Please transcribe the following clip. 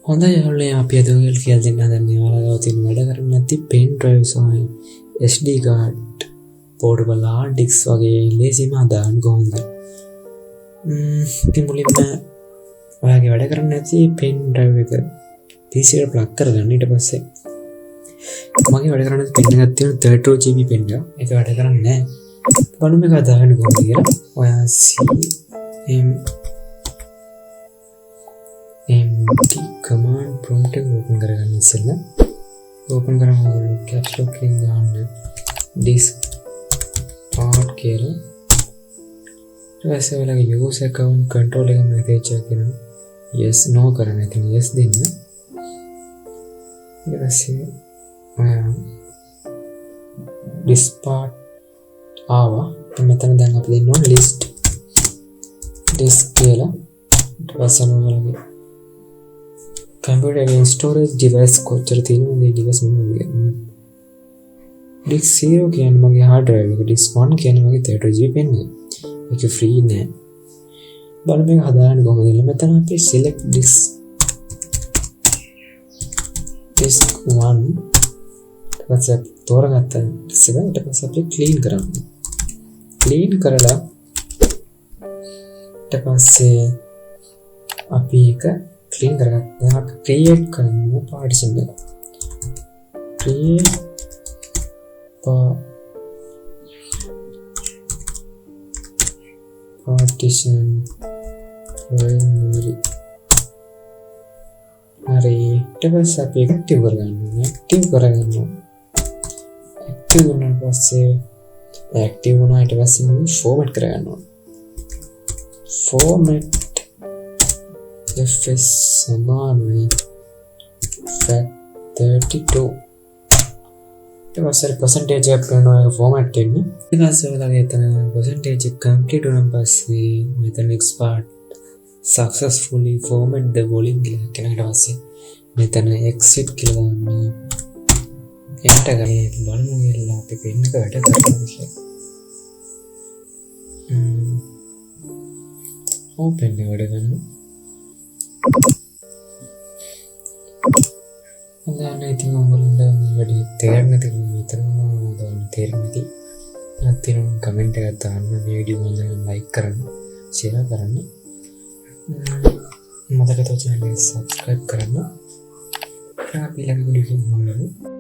හොඳයි යාළුවනේ අපි අද ඔයගොල්ලෝ කියලා දෙන්න හදන්නේ ඔයාලා ගාව තියෙන වැඩ කරන්නේ නැති pen drive සහ SD card portable hard disk වගේ ලේසියම හදාගන්න කොහොමද කියලා. ඉතින් මුලින්ම ඔයාගේ වැඩ කරන්නේ නැති pen drive එක PC එකට plug කරගන්න. ඊට පස්සේ මගේ වැඩ කරන්නේ pen එකක් තියෙන 32GB pen එක. ඒක වැඩ කරන්නේ නැහැ. බලමු මේක හදාගන්න කොහොමද කියලා. ඔයා empty command prompt එක open කරගන්න ඉස්සෙල්ලා open කරාම ඔයාලා caps lock එකෙන් ගන්න disk part කියලා ඊට පස්සේ ඔයාලගේ user account control එක message එකක් එනවා yes no කරන්න. ඉතින් yes දෙන්න. ඊට පස්සේ ඔයා disk part ආවා. මෙතන දැන් අපි දෙන්න ඕන list disk කියලා. ඊට පස්සේ ඔයාලගේ computer storage device කොච්චර තියෙනවද මේ device මොනවද disk 0 කියන්නේ මගේ hard drive එක disk 1 කියන්නේ මගේ 32GB pen එක. ඒක free නෑ. බලමු මේක හදාගන්න කොහොමද කියලා. මෙතන අපි select disk 1 ඊට පස්සේ තෝරගත්ත disk එක ඊට පස්සේ අපි clean කරමු. clean කරලා ඊට පස්සේ අපි ඒක clean කරගත්තා. දැන් අපි create කරමු partition එක. create partition primary. හරි. ඊට පස්සේ අපි ඒක active කරගන්නවා. active කරගන්නවා. active වුණාට පස්සේ active වුණා ඊට පස්සේ මේ format කරගන්නවා. format fs සමානයි FAT32. ඊට පස්සේ percentage එක කරනවා ඒක format වෙන්නේ. ඊට පස්සේ ඔයාලගේ එතන percentage එක complete වුණාන් පස්සේ මෙතන export successfully format the volume කියලා කෙනෙක්ට පස්සේ මෙතන exit කියලා දාන්න. enter කරලා බලමු කියලා අපි pen එක වැඩ කරනවා කියලා. open එක වැඩ කරනවා. හොඳයි. ඉතින් ඔයගොල්ලන්ට මේ වැඩි තේරෙන්නේ නැති විතරම තේරෙන්නේ නැති. නැත්නම් කමෙන්ට් එකක් දාන්න, මේ වීඩියෝ එක ලයික් කරන්න, ෂෙයා කරන්න. මතක තව channel එක subscribe කරන්න. අපි ළඟ වීඩියෝ එකක් බලමු.